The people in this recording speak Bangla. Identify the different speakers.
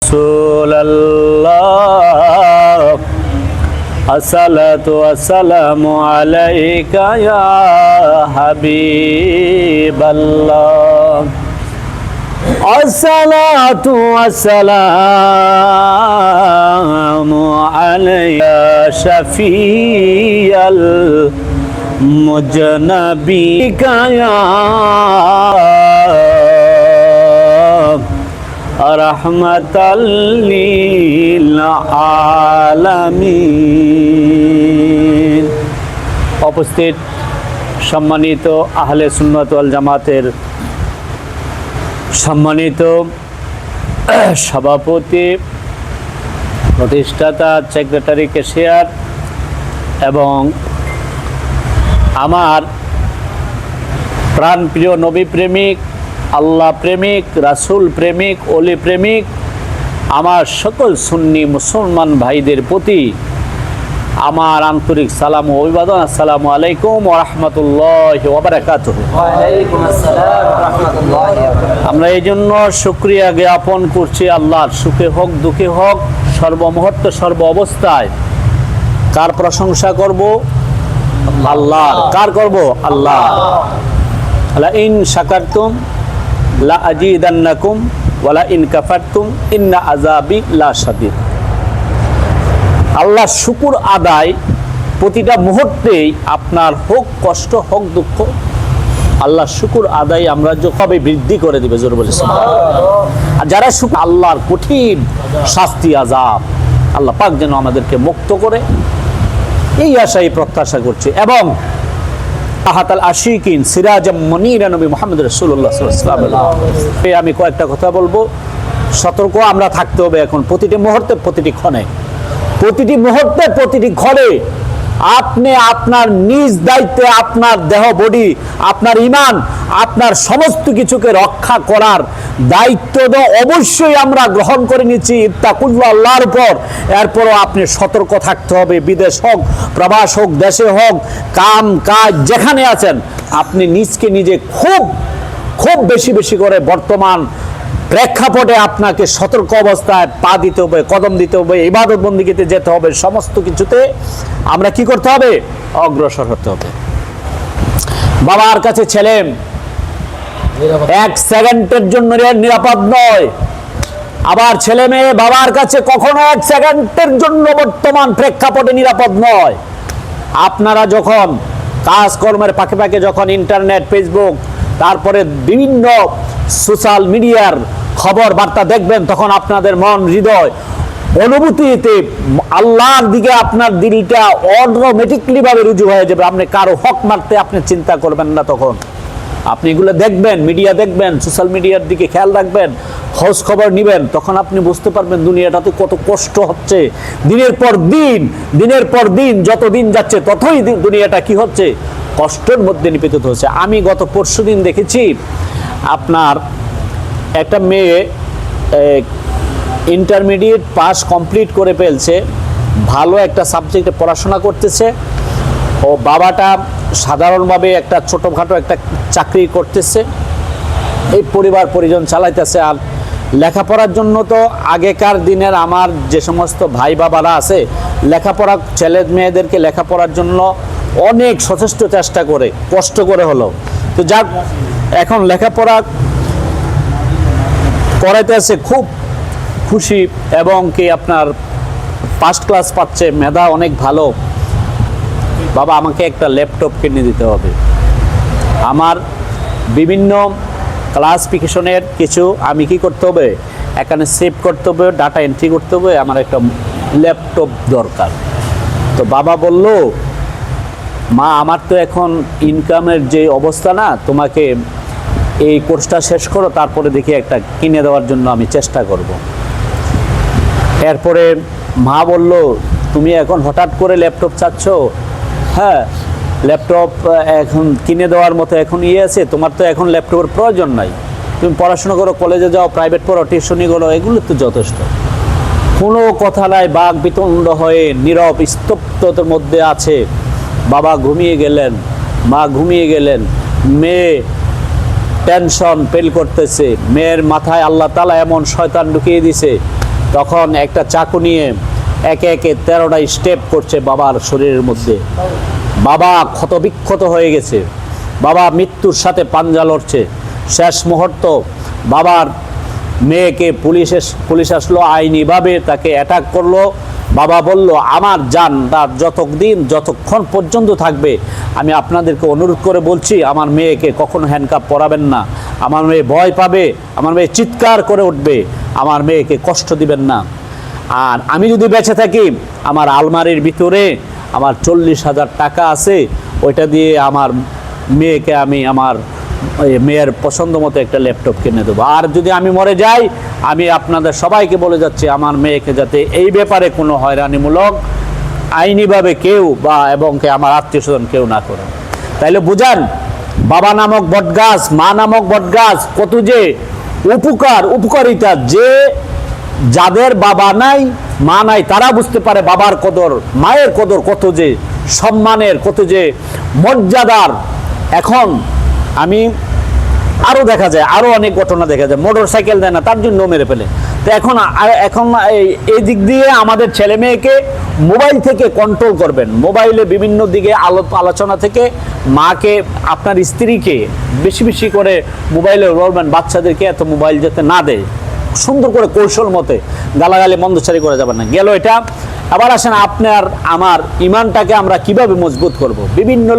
Speaker 1: রাসূলুল্লাহ আসসালাতু ওয়াসসালামু আলাইকা ইয়া হাবিবাল্লাহ আসসালাতু ওয়াসসালামু আলাইকা শাফিয়াল মুজনাবিকা ইয়া রাহমাতাল লিল আলামিন। উপস্থিত সম্মানিত আহলে সুন্নাত ওয়াল জামাতের সম্মানিত সভাপতি, প্রতিষ্ঠাতা, সেক্রেটারি, ক্যাশিয়ার এবং আমার প্রাণপ্রিয় নবী প্রেমিক, আল্লাহ প্রেমিক, রাসূল প্রেমিক, ওলি প্রেমিক আমার সকল সুন্নি মুসলমান ভাইদের প্রতি আমার আন্তরিক সালাম ও অভিবাদন। আসসালামু আলাইকুম ওয়া রাহমাতুল্লাহি ওয়া বারাকাতুহু।
Speaker 2: ওয়া আলাইকুম আসসালাম ওয়া রাহমাতুল্লাহি ওয়া বারাকাতুহু।
Speaker 1: আমরা এই জন্য শুকরিয়া জ্ঞাপন করছি আল্লাহর, সুখে হোক দুঃখে হোক সর্বমুহূর্তে সর্ব অবস্থায় কার প্রশংসা করব? আল্লাহর। কার করব? আল্লাহ। লা ইন শাকারতুম লা আজিদান্নাকুম ওয়া লা ইন কাফারতুম ইন্না আযাবি লা শাদীদ। আল্লাহ শুকর আদায় প্রতিটা মুহূর্তেই আপনার হোক কষ্ট হোক দুঃখ, আল্লাহ শুকর আদায় আমরা কবে বৃদ্ধি করে দিবে, জোর বলে। আর যারা শুকর, আল্লাহর কঠিন শাস্তি আযাব আল্লাহ পাক যেন আমাদেরকে মুক্ত করে, এই আশাই প্রত্যাশা করছে। এবং আহাতাল আশিকিন সিরাজাম মুনীরা নবী মুহাম্মদ রাসূলুল্লাহ সাল্লাল্লাহু আলাইহি ওয়াসাল্লাম। আমি কয়েকটা কথা বলবো। সতর্ক আমরা থাকতে হবে এখন, প্রতিটি মুহূর্তে, প্রতিটি ক্ষণে, প্রতিটি মুহূর্তে, প্রতিটি ক্ষণে আপনি আপনার নিজ দায়িত্বে আপনার দেহ, বডি, আপনার ঈমান, আপনার সমস্ত কিছুকে রক্ষা করার দায়িত্ব তো অবশ্যই আমরা গ্রহণ করে নিচ্ছি ইত্তাকুল্লাহ, আল্লাহর উপর। এরপরও আপনি সতর্ক থাকতে হবে। বিদেশ হোক, প্রবাস হোক, দেশে হোক, কাম কাজ যেখানে আছেন, আপনি নিজকে নিজে খুব খুব বেশি বেশি করে বর্তমান প্রেক্ষাপটে আপনাকে সতর্ক অবস্থায় পা দিতে হবে, কদম দিতে হবে, ইবাদত বন্দিগিতে যেতে হবে। সমস্ত কিছুতে আমরা কি করতে হবে? অগ্রসর হতে হবে। বাবার কাছে ছেলে এক সেকেন্ডের জন্য নিরাপদ নয়, আবার ছেলে মেয়ে বাবার কাছে কখনো এক সেকেন্ডের জন্য বর্তমান প্রেক্ষাপটে নিরাপদ নয়। আপনারা যখন কাজকর্মের পাকে পাকে যখন ইন্টারনেট, ফেসবুক, তারপরে বিভিন্ন সোশ্যাল মিডিয়ার খবর বার্তা দেখবেন, তখন আপনাদের মন, হৃদয়, অনুভূতিতে আল্লাহর দিকে আপনার দিলটা অটোমেটিকলি ভাবে রুজু হয়ে যাবে। আপনি কারো হক মারতে আপনি চিন্তা করবেন না। তখন আপনি এগুলো দেখবেন, মিডিয়া দেখবেন, সোশ্যাল মিডিয়ার দিকে খেয়াল রাখবেন, খোঁজ খবর নেবেন, তখন আপনি বুঝতে পারবেন দুনিয়াটাতে কত কষ্ট হচ্ছে। দিনের পর দিন, দিনের পর দিন, যত দিন যাচ্ছে ততই দুনিয়াটা কি হচ্ছে? কষ্টের মধ্যে নিপতিত হচ্ছে। আমি গত পরশুদিন দেখেছি আপনার একটা মেয়ে ইন্টারমিডিয়েট পাস কমপ্লিট করে ফেলছে, ভালো একটা সাবজেক্টে পড়াশোনা করতেছে। ও বাবাটা সাধারণভাবে একটা ছোটোখাটো একটা চাকরি করতেছে, এই পরিবার পরিজন চালাইতেছে। আর লেখাপড়ার জন্য তো আগেকার দিনের আমার যে সমস্ত ভাই বাবারা আছে, লেখাপড়া ছেলে মেয়েদেরকে লেখাপড়ার জন্য অনেক সচেষ্ট চেষ্টা করে, কষ্ট করে হলো। তো যাক, এখন লেখাপড়া করাইতে আছে, খুব খুশি, এবং কি আপনার ফার্স্ট ক্লাস পাচ্ছে, মেধা অনেক ভালো। বাবা আমাকে একটা ল্যাপটপ কিনে দিতে হবে, আমার বিভিন্ন ক্লাসিফিকেশনের কিছু আমি কি করতে হবে, এখানে সেভ করতে হবে, ডাটা এন্ট্রি করতে হবে, আমার একটা ল্যাপটপ দরকার। তো বাবা বলল, মা আমার তো এখন ইনকামের যে অবস্থা না, তোমাকে এই কোর্সটা শেষ করো, তারপরে দেখি একটা কিনে দেওয়ার জন্য আমি চেষ্টা করব। এরপরে মা বলল, তুমি এখন হঠাৎ করে ল্যাপটপ চাচ্ছ? হ্যাঁ, ল্যাপটপ এখন কিনে দেওয়ার মতো এখন আছে, তোমার তো এখন ল্যাপটপের প্রয়োজন নাই, তুমি পড়াশোনা করো, কলেজে যাও, প্রাইভেট পড়ো, টিউশনি করো, এগুলো তো যথেষ্ট। কোনো কথা নাই, বাক বিতণ্ড হয়ে নীরব স্তব্ধতার মধ্যে আছে। বাবা ঘুমিয়ে গেলেন, মা ঘুমিয়ে গেলেন, মেয়ে টেনশন ফিল করতেছে, মেয়ের মাথায় আল্লাহ তাআলা এমন শয়তান ঢুকিয়ে দিছে, তখন একটা চাকু নিয়ে একে একে 13টা স্টেপ করছে বাবার শরীরের মধ্যে। বাবা ক্ষতবিক্ষত হয়ে গেছে, বাবা মৃত্যুর সাথে পাঞ্জা লড়ছে। শেষ মুহূর্ত বাবার মেয়েকে পুলিশ আসলো, আইনিভাবে তাকে অ্যাটাক করলো। বাবা বলল, আমার জানটা যতক্ষণ পর্যন্ত থাকবে, আমি আপনাদেরকে অনুরোধ করে বলছি, আমার মেয়েকে কখনো হ্যান্ডকাপ পরাবেন না। আমার মেয়ে ভয় পাবে, আমার মেয়ে চিৎকার করে উঠবে, আমার মেয়েকে কষ্ট দিবেন না। আর আমি যদি বেঁচে থাকি, আমার আলমারির ভিতরে আমার 40,000 টাকা আছে, ওইটা দিয়ে আমার মেয়েকে আমি আমার মেয়ের পছন্দ মতো একটা ল্যাপটপ কিনে দেবো। আর যদি আমি মরে যাই, আমি আপনাদের সবাইকে বলে যাচ্ছি, আমার মেয়েকে যাতে এই ব্যাপারে কোনো হয়রানিমূলক আইনিভাবে কেউ এবং আমার আত্মীয় স্বজন কেউ না করে। তাইলে বুঝান, বাবা নামক বটগাছ, মা নামক বটগাছ কত যে উপকারিতা, যে যাদের বাবা নাই মা নাই তারা বুঝতে পারে বাবার কদর, মায়ের কদর কত যে সম্মানের, কত যে মর্যাদার। এখন আমি আরও দেখা যায়, আরও অনেক ঘটনা দেখা যায়, মোটর সাইকেল দেয় না তার জন্য মেরে ফেলে। তো এখন এই দিক দিয়ে আমাদের ছেলে মেয়েকে মোবাইল থেকে কন্ট্রোল করবেন। মোবাইলে বিভিন্ন দিকে আলোচনা থেকে মাকে, আপনার স্ত্রীকে বেশি বেশি করে মোবাইলে বলবেন, বাচ্চাদেরকে এত মোবাইল যাতে না দেয়, সুন্দর করে কৌশল মতে, গালাগালি মন্দচারি করে যাবেন না। গেল এটা। আবার আসেন, আপনার আমার ইমানটাকে আমরা কিভাবে মজবুত করব। বিভিন্ন